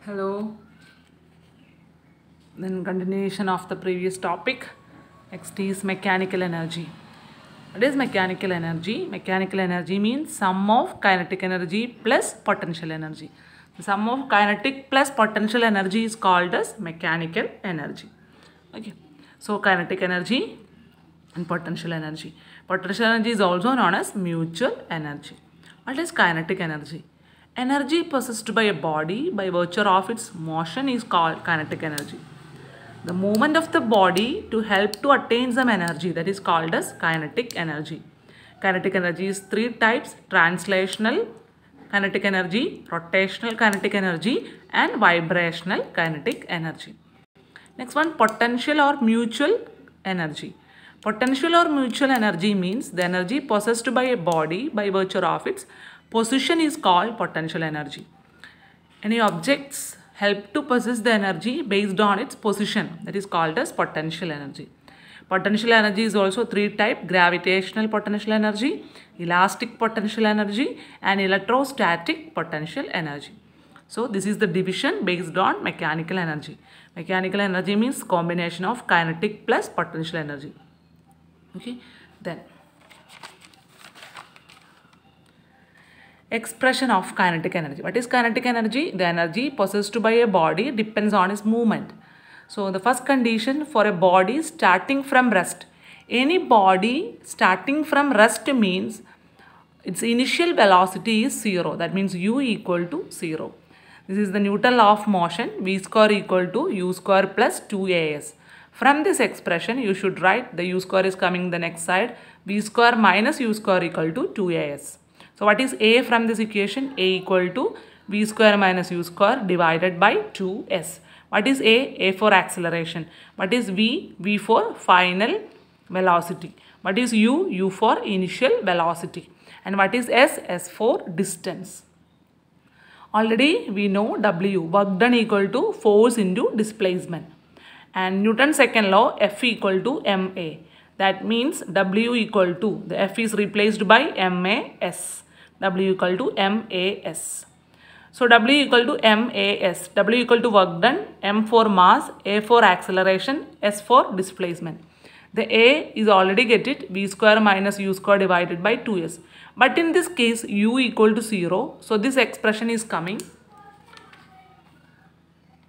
Hello. Then continuation of the previous topic. Next is mechanical energy. What is mechanical energy? Mechanical energy means sum of kinetic energy plus potential energy. The sum of kinetic plus potential energy is called as mechanical energy. Okay. So kinetic energy and potential energy. Potential energy is also known as mutual energy. What is kinetic energy? Energy possessed by a body by virtue of its motion is called kinetic energy. The movement of the body to help to attain some energy, that is called as kinetic energy. Kinetic energy is three types: translational kinetic energy, rotational kinetic energy and vibrational kinetic energy. Next one, potential or mutual energy. Potential or mutual energy means the energy possessed by a body by virtue of its position is called potential energy. Any objects help to possess the energy based on its position, that is called as potential energy. Potential energy is also three types: gravitational potential energy, elastic potential energy and electrostatic potential energy. So this is the division based on mechanical energy. Mechanical energy means combination of kinetic plus potential energy. Okay, then expression of kinetic energy. What is kinetic energy? The energy possessed by a body depends on its movement. So the first condition for a body starting from rest. Any body starting from rest means its initial velocity is 0. That means u equal to 0. This is the Newton law of motion. V square equal to u square plus 2as. From this expression, you should write the u square is coming the next side. V square minus u square equal to 2as. So what is A from this equation? A equal to V square minus u square divided by 2s. What is A? A for acceleration. What is V? V for final velocity. What is U? U for initial velocity. And what is S? S for distance. Already we know W, work done equal to force into displacement. And Newton's second law, F equal to ma. That means W equal to, the F is replaced by mas. W equal to mas. So W equal to mas. W equal to work done, M for mass, A for acceleration, S for displacement. The A is already get it, V square minus u square divided by 2s. But in this case, u equal to 0. So this expression is coming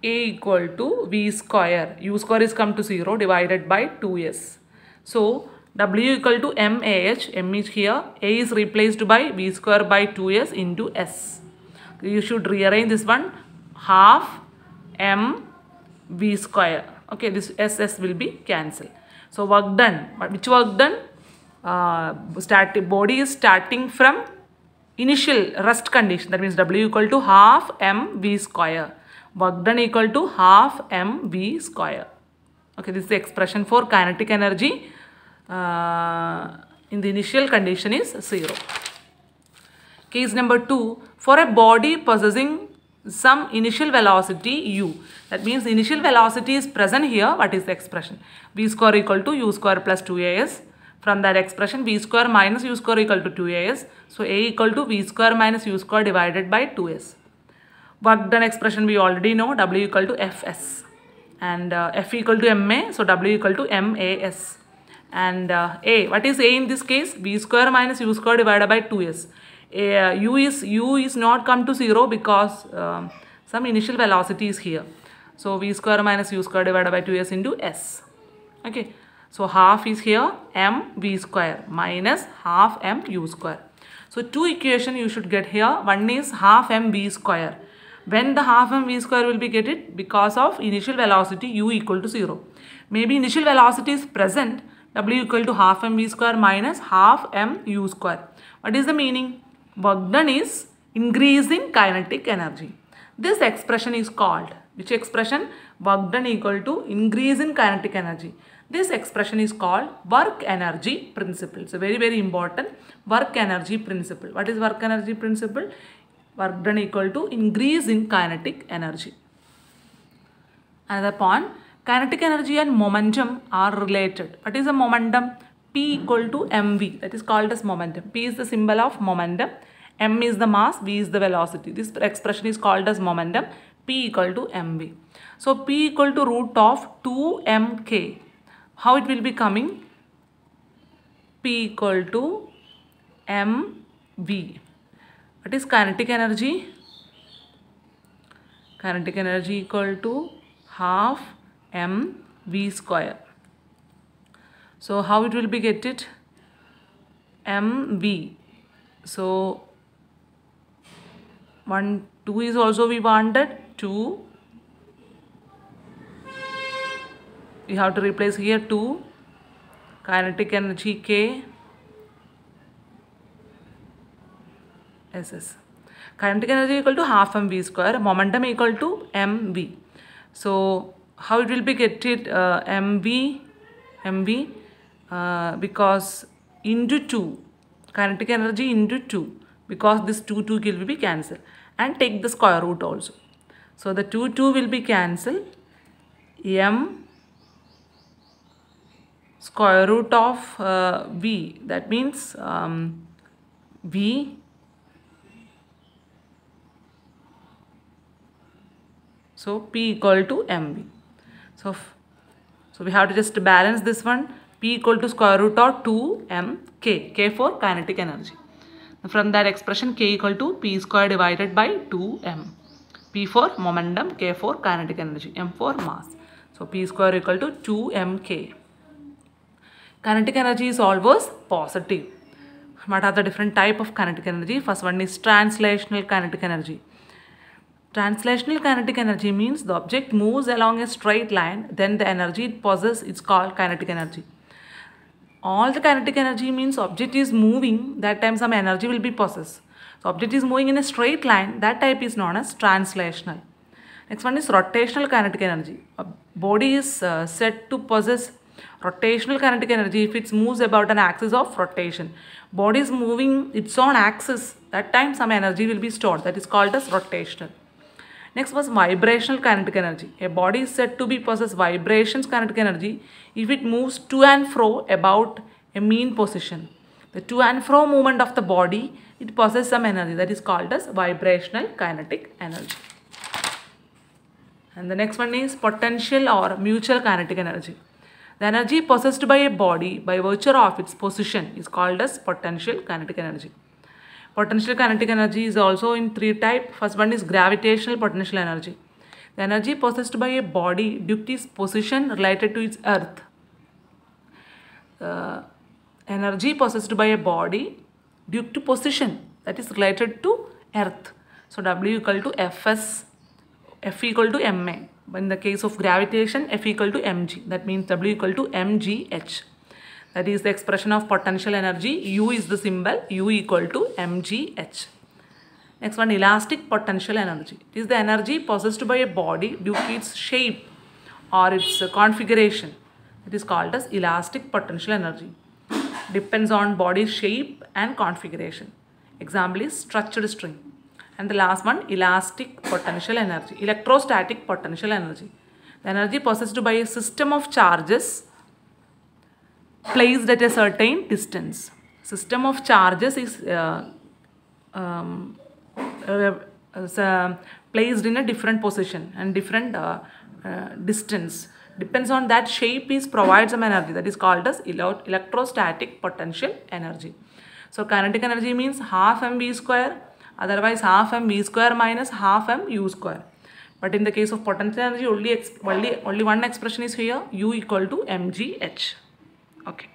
A equal to V square. U square is come to 0 divided by 2s. So W equal to mAh, M is here, A is replaced by V square by 2s into S. You should rearrange this one, half m V square. Okay, this SS will be cancelled. So work done. Which work done? Body is starting from initial rest condition. That means W equal to half m V square. Work done equal to half m V square. Okay, this is the expression for kinetic energy. In the initial condition is 0. Case number 2. For a body possessing some initial velocity u. That means initial velocity is present here. What is the expression? V square equal to u square plus 2as. From that expression, V square minus u square equal to 2as. So A equal to V square minus u square divided by 2s. Work done expression we already know, W equal to Fs. And F equal to ma. So W equal to mas. And A. What is A in this case? V square minus u square divided by 2s. U is not come to 0 because some initial velocity is here. So V square minus u square divided by 2s into S. Okay. So half is here, m V square minus half m u square. So two equation you should get here. One is half m V square. When the half m V square will be get it? Because of initial velocity u equal to 0. Maybe initial velocity is present, W equal to half m V square minus half m u square. What is the meaning? Work done is increasing kinetic energy. This expression is called, which expression? Work done equal to increase in kinetic energy. This expression is called work energy principle. It's a very important work energy principle. What is work energy principle? Work done equal to increase in kinetic energy. Another point, kinetic energy and momentum are related. What is the momentum? P equal to mv. That is called as momentum. P is the symbol of momentum. M is the mass. V is the velocity. This expression is called as momentum. P equal to mv. So P equal to root of 2mk. How it will be coming? P equal to mv. What is kinetic energy? Kinetic energy equal to half mv square. So how it will be get it? mv. So 1, 2 is also we wanted 2. We have to replace here 2. Kinetic energy K. SS. Kinetic energy equal to half mv square. Momentum equal to mv. So how it will be get it? mv because into 2. Kinetic energy into 2. Because this 2 will be cancelled. And take the square root also. So the 2 will be cancelled. M square root of v, that means v so P equal to mv. So we have to just balance this one. P equal to square root of 2mk, k for kinetic energy. From that expression, k equal to p square divided by 2m. P for momentum, k for kinetic energy, m for mass. So p square equal to 2mk. Kinetic energy is always positive. What are the different type of kinetic energy? First one is translational kinetic energy. Translational kinetic energy means the object moves along a straight line, then the energy it possesses is called kinetic energy. All the kinetic energy means object is moving, that time some energy will be possessed. So object is moving in a straight line, that type is known as translational. Next one is rotational kinetic energy. A body is said to possess rotational kinetic energy if it moves about an axis of rotation. Body is moving its own axis, that time some energy will be stored, that is called as rotational. Next was vibrational kinetic energy. A body is said to be possess vibrations kinetic energy if it moves to and fro about a mean position. The to and fro movement of the body, it possesses some energy, that is called as vibrational kinetic energy. And the next one is potential or mutual kinetic energy. The energy possessed by a body by virtue of its position is called as potential kinetic energy. Potential kinetic energy is also in 3 types. First one is gravitational potential energy. The energy possessed by a body due to its position related to its earth. Energy possessed by a body due to position that is related to earth. So W equal to Fs, F equal to Ma. In the case of gravitation, F equal to mg. That means W equal to mgh. That is the expression of potential energy. U is the symbol. U equal to mgh. Next one, elastic potential energy. It is the energy possessed by a body due to its shape or its configuration. It is called as elastic potential energy. Depends on body shape and configuration. Example is stretched string. And the last one, elastic potential energy, electrostatic potential energy. The energy possessed by a system of charges placed at a certain distance. System of charges is placed in a different position and different distance. Depends on that shape is provides some energy, that is called as electrostatic potential energy. So kinetic energy means half mv square, otherwise half mv square minus half mu square. But in the case of potential energy, only one expression is here, U equal to mgh. Okay.